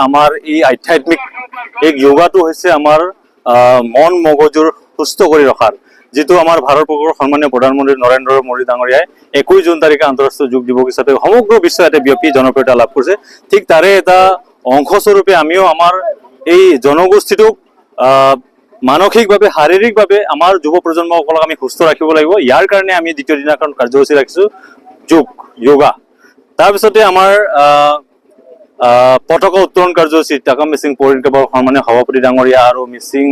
আমাৰ এই আধ্যাত্মিক এই যোগাটো হৈছে আমাৰ মন মগজুৰ সুস্থ কৰি ৰখাৰ, যিটো আমাৰ ভাৰতবৰ্ষৰ সন্মানীয় প্ৰধানমন্ত্ৰী নৰেন্দ্ৰ মোদী ডাঙৰীয়াই 21 জুন তাৰিখে আন্তঃৰাষ্ট্ৰীয় যোগ দিৱস হিচাপে সমগ্ৰ বিশ্ব এটা ব্যাপী জনপ্ৰিয়তা লাভ কৰিছে। ঠিক তাৰে এটা অংশস্বৰূপে আমিও আমাৰ এই জনগোষ্ঠীটোক মানসিকভাৱে শাৰীৰিকভাৱে আমাৰ যুৱ প্ৰজন্মসকলক আমি সুস্থ ৰাখিব লাগিব। ইয়াৰ কাৰণে আমি দ্বিতীয় দিনাখন কাৰ্যসূচী ৰাখিছোঁ যোগা। তাৰপিছতে আমাৰ পতাকা উত্তোলন কাৰ্যসূচী টাকাম মিচিং পৌৰ নিগমৰ সন্মানীয় সভাপতি ডাঙৰীয়া আৰু মিচিং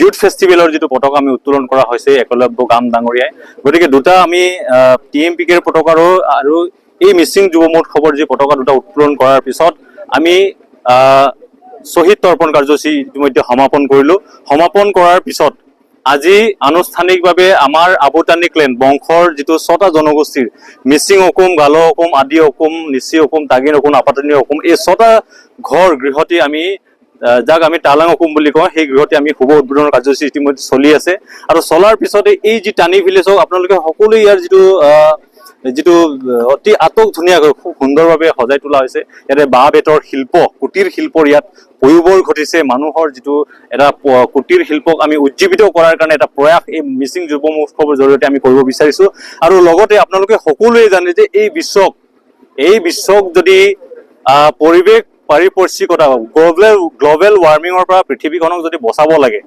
ইউথ ফেষ্টিভেলৰ যিটো পতাকা আমি উত্তোলন কৰা হৈছে একলব্য গাম ডাঙৰীয়াই। গতিকে দুটা আমি TMPKৰ পতাকাৰো আৰু এই মিচিং যুৱ মহোৎসৱৰ যি পতাকা দুটা উত্তোলন কৰাৰ পিছত আমি শ্বহীদ তৰ্পণ কাৰ্যসূচী ইতিমধ্যে সমাপন কৰিলোঁ। সমাপন কৰাৰ পিছত আজি আনুষ্ঠানিকভাৱে আমাৰ আবুতানি ক্লেন বংশৰ যিটো 6টা জনগোষ্ঠীৰ মিচিং অকুম, গালো অকুম, আদি অকুম, নিচি অকুম, তাগিন অকুম, আপাতানি অকুম, এই 6টা গৃহটি আমি যাক আমি তালাং অকুম বুলি কওঁ, সেই গৃহটি আমি শুভ উদ্বোধনৰ কাৰ্যসূচী ইতিমধ্যে চলি আছে। আৰু চলাৰ পিছতে এই যি টানি ভিলেজক আপোনালোকে সকলোৱে ইয়াৰ যিটো অতি আটক ধুনীয়াকৈ খুব সুন্দৰভাৱে সজাই তোলা হৈছে। ইয়াতে বাঁহ বেতৰ শিল্প, কুটিৰ শিল্পৰ ইয়াত পয়োভৰ ঘটিছে। মানুহৰ যিটো এটা কুটিৰ শিল্পক আমি উজ্জীৱিত কৰাৰ কাৰণে এটা প্ৰয়াস এই মিচিং যুৱ মহোৎসৱৰ জৰিয়তে আমি কৰিব বিচাৰিছোঁ। আৰু লগতে আপোনালোকে সকলোৱে জানে যে এই বিশ্বক যদি পৰিৱেশ পাৰিপাৰ্শ্বিকতা গ্ল'বেল ৱাৰ্মিঙৰ পৰা পৃথিৱীখনক যদি বচাব লাগে,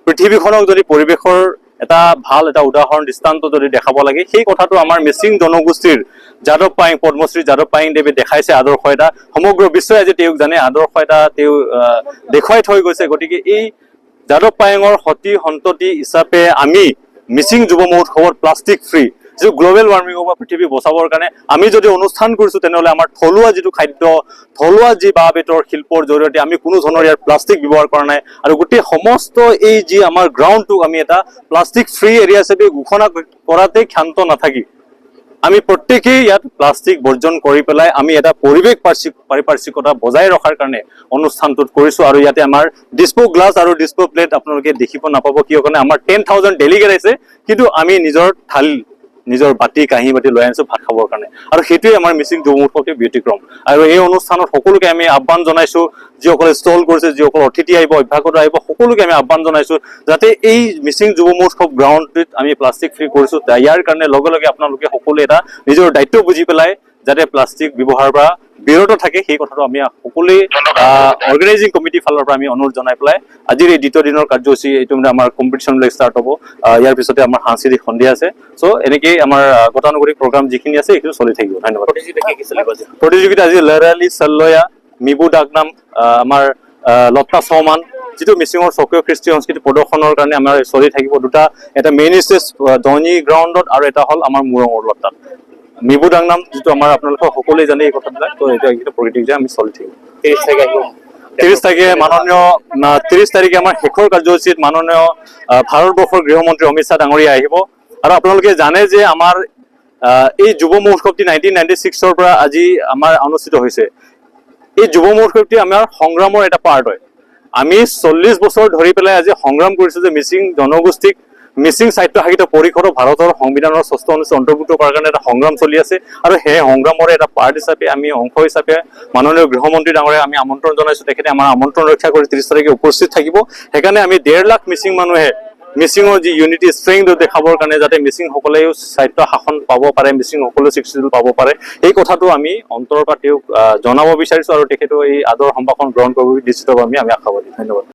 পৃথিৱীখনক যদি পৰিৱেশৰ এটা ভাল এটা উদাহৰণ দৃষ্টান্ত যদি দেখাব লাগে, সেই কথাটো আমাৰ মিচিং জনগোষ্ঠীৰ যাদৱ পায়েং, পদ্মশ্ৰী যাদৱ পায়েং দেৱে দেখাইছে আদৰ্শ এটা। সমগ্ৰ বিশ্বই আজি তেওঁক জানে, আদৰ্শ এটা তেওঁ দেখুৱাই থৈ গৈছে। গতিকে এই যাদৱ পায়েঙৰ সতি সন্ততি হিচাপে আমি মিচিং যুৱ মহোৎসৱত প্লাষ্টিক ফ্ৰী যিটো গ্ল'বেল ৱাৰ্মিঙৰ পৰা পৃথিৱী বচাবৰ কাৰণে আমি যদি অনুষ্ঠান কৰিছোঁ, তেনেহ'লে আমাৰ থলুৱা যিটো খাদ্য, থলুৱা যি বাঁহ বেতৰ শিল্পৰ জৰিয়তে আমি কোনো ধৰণৰ ইয়াৰ প্লাষ্টিক ব্যৱহাৰ কৰা নাই। আৰু গোটেই সমস্ত এই যি আমাৰ গ্ৰাউণ্ডটোক আমি এটা প্লাষ্টিক ফ্ৰী এৰিয়া হিচাপে ঘোষণা কৰাতে ক্ষান্ত নাথাকি আমি প্ৰত্যেকেই ইয়াত প্লাষ্টিক বৰ্জন কৰি পেলাই আমি এটা পৰিৱেশ পাৰিপাৰ্শ্বিকতা বজাই ৰখাৰ কাৰণে অনুষ্ঠানটোত কৰিছোঁ। আৰু ইয়াতে আমাৰ ডিস্পো গ্লাছ আৰু ডিস্পো প্লেট আপোনালোকে দেখিব নাপাব, কিয় কাৰণে আমাৰ 10,000 ডেলিগেট আছে, কিন্তু আমি নিজৰ থালি, নিজৰ বাতি, কাঁহী বাতি লৈ আনিছোঁ ভাত খাবৰ কাৰণে। আৰু সেইটোৱে আমাৰ মিচিং যুৱ মহোৎসৱৰ ব্যতিক্ৰম। আৰু এই অনুষ্ঠানত সকলোকে আমি আহ্বান জনাইছোঁ, যিসকলে ষ্টল কৰিছে, যিসকল অতিথি আহিব, অভ্যাগত আহিব, সকলোকে আমি আহ্বান জনাইছোঁ যাতে এই মিচিং যুৱ মহোৎসৱ গ্ৰাউণ্ডটোত আমি প্লাষ্টিক ফ্ৰী কৰিছোঁ। ইয়াৰ কাৰণে লগে লগে আপোনালোকে সকলোৱে এটা নিজৰ দায়িত্ব বুজি পেলাই যাতে প্লাষ্টিক ব্যৱহাৰৰ পৰা বিৰত থাকে, সেই কথাটো আমি সকলোৱে অৰ্গেনাইজিং কমিটিৰ ফালৰ পৰা আমি অনুৰোধ জনাই পেলাই আজিৰ এই দ্বিতীয় দিনৰ কাৰ্যসূচী এইটো মানে আমাৰ কম্পিটিশ্যনবিলাক ষ্টাৰ্ট হ'ব। ইয়াৰ পিছতে আমাৰ সাংস্কৃতিক সন্ধিয়া আছে। চ' এনেকেই আমাৰ গতানুগতিক প্ৰগ্ৰাম যিখিনি আছে সেইখিনি চলি থাকিব। ধন্যবাদ। প্ৰতিযোগিতা আজি লেৰালি চল্লয়া, মিবু ডাকনাম, আমাৰ লতা চৌমান, যিটো মিচিঙৰ স্বকীয় কৃষ্টি সংস্কৃতি প্ৰদৰ্শনৰ কাৰণে আমাৰ চলি থাকিব। দুটা, এটা মেইন ষ্টেজ দহনি গ্ৰাউণ্ডত আৰু এটা হ'ল আমাৰ মুৰঙৰ লতাত। মিবু ডাকনাম যিটো আমাৰ আপোনালোকে সকলোৱে জানে এই কথাবিলাক, তো এইটো প্ৰতিযোগিতা আমি চলি থাকিব। 30 তাৰিখে আমাৰ শেষৰ কাৰ্যসূচীত মাননীয় ভাৰতবৰ্ষৰ গৃহমন্ত্ৰী অমিত শ্বাহ ডাঙৰীয়া আহিব। আৰু আপোনালোকে জানে যে আমাৰ এই যুৱ মহোৎসৱটি 1996 পৰা আজি আমাৰ অনুষ্ঠিত হৈছে। এই যুৱ মহোৎসৱটি আমাৰ সংগ্ৰামৰ এটা পাৰ্ট হয়। আমি 40 বছৰ ধৰি পেলাই আজি সংগ্ৰাম কৰিছোঁ যে মিচিং জনগোষ্ঠীক মিচিং সাহিত্য সাহিত্য পৰিষদৰ ভাৰতৰ সংবিধানৰ 6ষ্ঠ অনুচ্ছেদ অন্তৰ্ভুক্ত কৰাৰ কাৰণে এটা সংগ্ৰাম চলি আছে। আৰু সেই সংগ্ৰামৰে এটা পাৰ্ট হিচাপে আমি অংশ হিচাপে মাননীয় গৃহমন্ত্ৰী ডাঙৰীয়াক আমি আমন্ত্ৰণ জনাইছোঁ। তেখেতে আমাৰ আমন্ত্ৰণ ৰক্ষা কৰি 30 তাৰিখে উপস্থিত থাকিব। সেইকাৰণে আমি 1.5 লাখ মিচিং মানুহে মিচিঙৰ যি ইউনিটি ষ্ট্ৰেংথ দেখাবৰ কাৰণে যাতে মিচিংসকলেও সাহিত্য শাসন পাব পাৰে, মিচিংসকলেও স্বীকৃতি পাব পাৰে, এই কথাটো আমি অন্তৰৰ পৰা তেওঁক জনাব বিচাৰিছোঁ। আৰু তেখেতেও এই আদৰ সম্ভাষণ গ্ৰহণ কৰিব নিশ্চিতভাৱে আমি আশাবাদী। ধন্যবাদ।